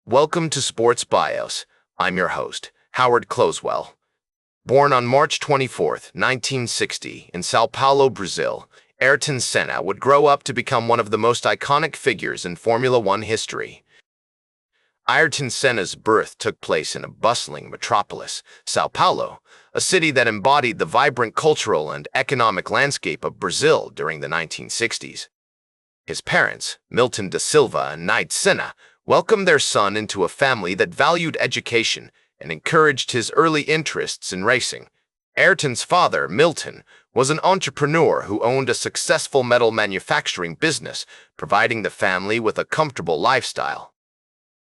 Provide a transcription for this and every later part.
Welcome to Sports Bios. I'm your host, Howard Closewell. Born on March 24, 1960, in Sao Paulo, Brazil, Ayrton Senna would grow up to become one of the most iconic figures in Formula One history. Ayrton Senna's birth took place in a bustling metropolis, Sao Paulo, a city that embodied the vibrant cultural and economic landscape of Brazil during the 1960s. His parents, Milton da Silva and Ayrton Senna, welcomed their son into a family that valued education and encouraged his early interests in racing. Ayrton's father, Milton, was an entrepreneur who owned a successful metal manufacturing business, providing the family with a comfortable lifestyle.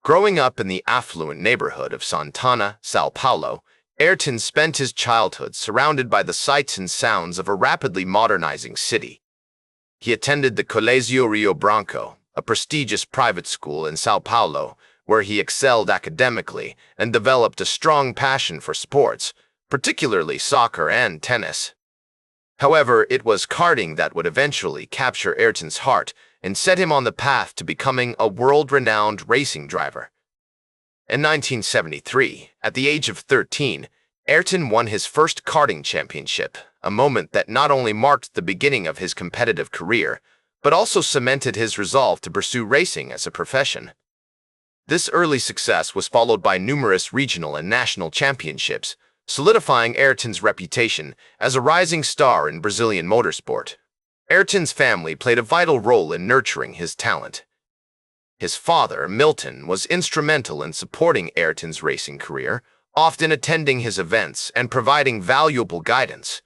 Growing up in the affluent neighborhood of Santana, Sao Paulo, Ayrton spent his childhood surrounded by the sights and sounds of a rapidly modernizing city. He attended the Colégio Rio Branco, a prestigious private school in Sao Paulo, where he excelled academically and developed a strong passion for sports, particularly soccer and tennis. However, it was karting that would eventually capture Ayrton's heart and set him on the path to becoming a world-renowned racing driver. In 1973, at the age of 13, Ayrton won his first karting championship, a moment that not only marked the beginning of his competitive career, but also cemented his resolve to pursue racing as a profession. This early success was followed by numerous regional and national championships, solidifying Ayrton's reputation as a rising star in Brazilian motorsport. Ayrton's family played a vital role in nurturing his talent. His father, Milton, was instrumental in supporting Ayrton's racing career, often attending his events and providing valuable guidance.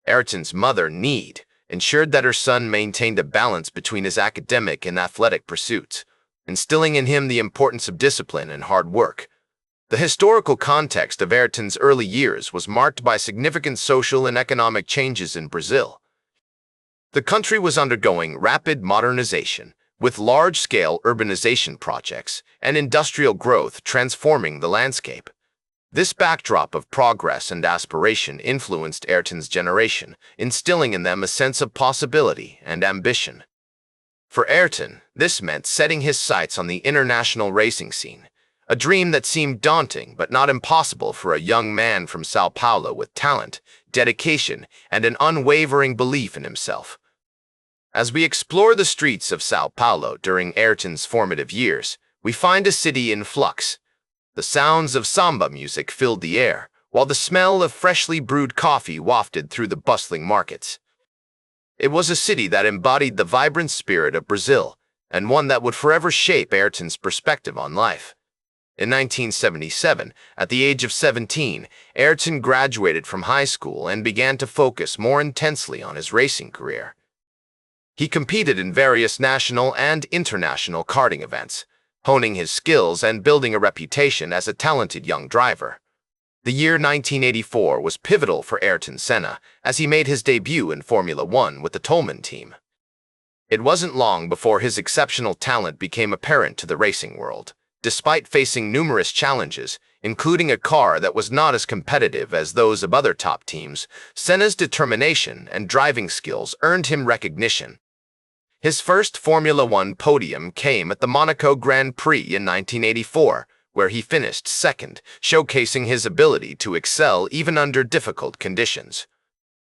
Ayrton's mother, Need, ensured that her son maintained a balance between his academic and athletic pursuits, instilling in him the importance of discipline and hard work. The historical context of Ayrton's early years was marked by significant social and economic changes in Brazil. The country was undergoing rapid modernization, with large-scale urbanization projects and industrial growth transforming the landscape. This backdrop of progress and aspiration influenced Ayrton's generation, instilling in them a sense of possibility and ambition. For Ayrton, this meant setting his sights on the international racing scene, a dream that seemed daunting but not impossible for a young man from Sao Paulo with talent, dedication, and an unwavering belief in himself. As we explore the streets of Sao Paulo during Ayrton's formative years, we find a city in flux. The sounds of samba music filled the air, while the smell of freshly brewed coffee wafted through the bustling markets. It was a city that embodied the vibrant spirit of Brazil, and one that would forever shape Ayrton's perspective on life. In 1977, at the age of 17, Ayrton graduated from high school and began to focus more intensely on his racing career. He competed in various national and international karting events, honing his skills and building a reputation as a talented young driver. The year 1984 was pivotal for Ayrton Senna as he made his debut in Formula One with the Toleman team. It wasn't long before his exceptional talent became apparent to the racing world. Despite facing numerous challenges, including a car that was not as competitive as those of other top teams, Senna's determination and driving skills earned him recognition. His first Formula One podium came at the Monaco Grand Prix in 1984, where he finished second, showcasing his ability to excel even under difficult conditions.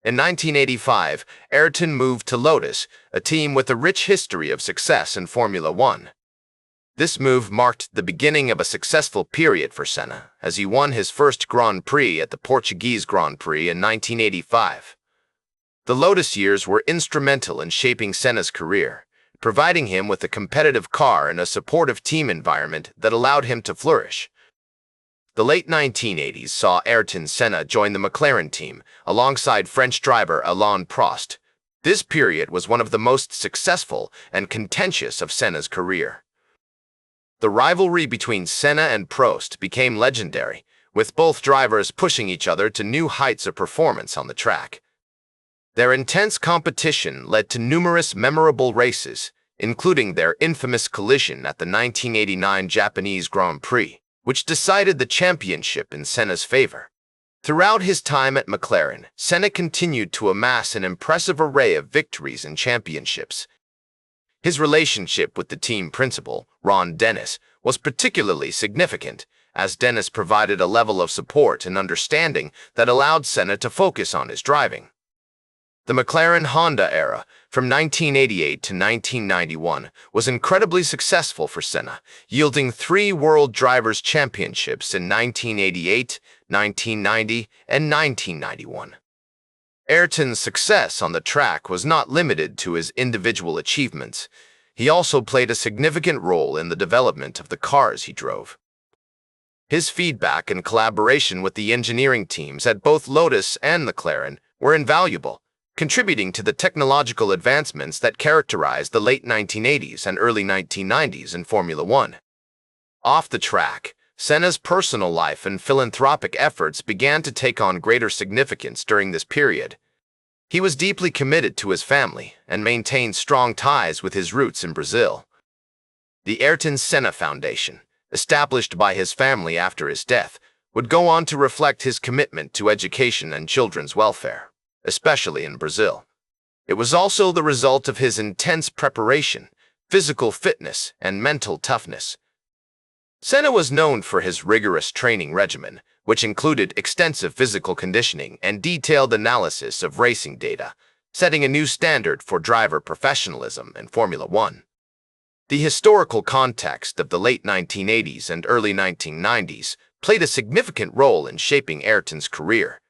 In 1985, Ayrton moved to Lotus, a team with a rich history of success in Formula One. This move marked the beginning of a successful period for Senna, as he won his first Grand Prix at the Portuguese Grand Prix in 1985. The Lotus years were instrumental in shaping Senna's career, providing him with a competitive car and a supportive team environment that allowed him to flourish. The late 1980s saw Ayrton Senna join the McLaren team, alongside French driver Alain Prost. This period was one of the most successful and contentious of Senna's career. The rivalry between Senna and Prost became legendary, with both drivers pushing each other to new heights of performance on the track. Their intense competition led to numerous memorable races, including their infamous collision at the 1989 Japanese Grand Prix, which decided the championship in Senna's favor. Throughout his time at McLaren, Senna continued to amass an impressive array of victories and championships. His relationship with the team principal, Ron Dennis, was particularly significant, as Dennis provided a level of support and understanding that allowed Senna to focus on his driving. The McLaren-Honda era, from 1988 to 1991, was incredibly successful for Senna, yielding 3 World Drivers' Championships in 1988, 1990, and 1991. Ayrton's success on the track was not limited to his individual achievements. He also played a significant role in the development of the cars he drove. His feedback and collaboration with the engineering teams at both Lotus and McLaren were invaluable, contributing to the technological advancements that characterized the late 1980s and early 1990s in Formula One. Off the track, Senna's personal life and philanthropic efforts began to take on greater significance during this period. He was deeply committed to his family and maintained strong ties with his roots in Brazil. The Ayrton Senna Foundation, established by his family after his death, would go on to reflect his commitment to education and children's welfare, especially in Brazil. It was also the result of his intense preparation, physical fitness, and mental toughness. Senna was known for his rigorous training regimen, which included extensive physical conditioning and detailed analysis of racing data, setting a new standard for driver professionalism in Formula One. The historical context of the late 1980s and early 1990s played a significant role in shaping Ayrton's career.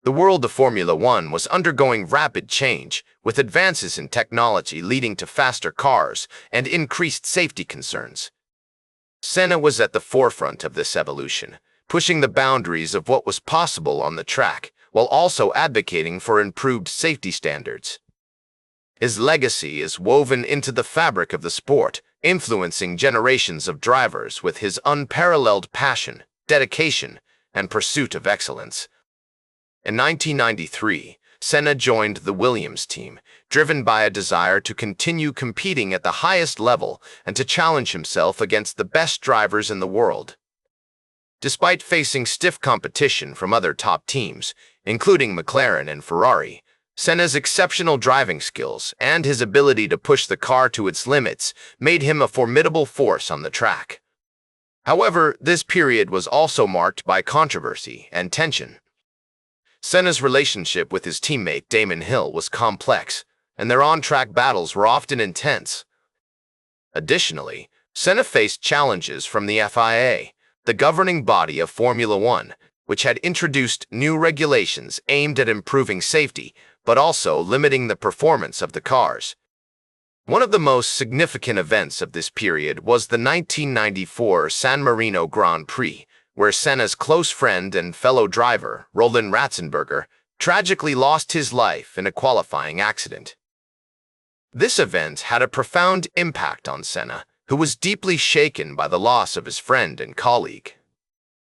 The world of Formula One was undergoing rapid change, with advances in technology leading to faster cars and increased safety concerns. Senna was at the forefront of this evolution, pushing the boundaries of what was possible on the track, while also advocating for improved safety standards. His legacy is woven into the fabric of the sport, influencing generations of drivers with his unparalleled passion, dedication, and pursuit of excellence. In 1993, Senna joined the Williams team, driven by a desire to continue competing at the highest level and to challenge himself against the best drivers in the world. Despite facing stiff competition from other top teams, including McLaren and Ferrari, Senna's exceptional driving skills and his ability to push the car to its limits made him a formidable force on the track. However, this period was also marked by controversy and tension. Senna's relationship with his teammate Damon Hill was complex, and their on-track battles were often intense. Additionally, Senna faced challenges from the FIA, the governing body of Formula One, which had introduced new regulations aimed at improving safety, but also limiting the performance of the cars. One of the most significant events of this period was the 1994 San Marino Grand Prix, where Senna's close friend and fellow driver, Roland Ratzenberger, tragically lost his life in a qualifying accident. This event had a profound impact on Senna, who was deeply shaken by the loss of his friend and colleague.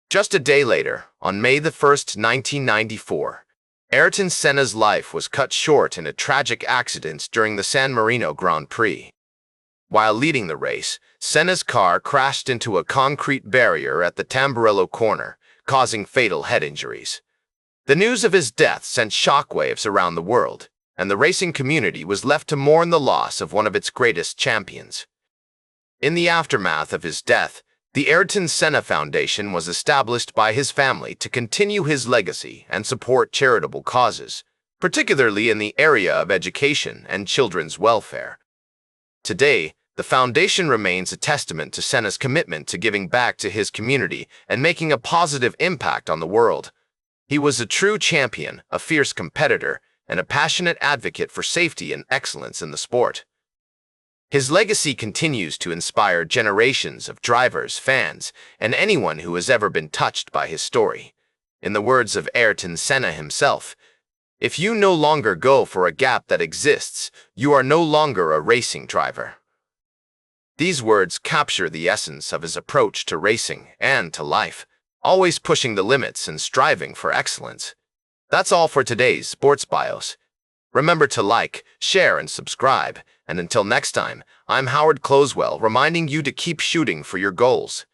Just a day later, on May 1, 1994, Ayrton Senna's life was cut short in a tragic accident during the San Marino Grand Prix. While leading the race, Senna's car crashed into a concrete barrier at the Tamburello corner, causing fatal head injuries. The news of his death sent shockwaves around the world, and the racing community was left to mourn the loss of one of its greatest champions. In the aftermath of his death, the Ayrton Senna Foundation was established by his family to continue his legacy and support charitable causes, particularly in the area of education and children's welfare. Today, the foundation remains a testament to Senna's commitment to giving back to his community and making a positive impact on the world. He was a true champion, a fierce competitor, and a passionate advocate for safety and excellence in the sport. His legacy continues to inspire generations of drivers, fans, and anyone who has ever been touched by his story. In the words of Ayrton Senna himself, "If you no longer go for a gap that exists, you are no longer a racing driver." These words capture the essence of his approach to racing and to life, always pushing the limits and striving for excellence. That's all for today's Sports Bios. Remember to like, share, and subscribe. And until next time, I'm Howard Closewell, reminding you to keep shooting for your goals.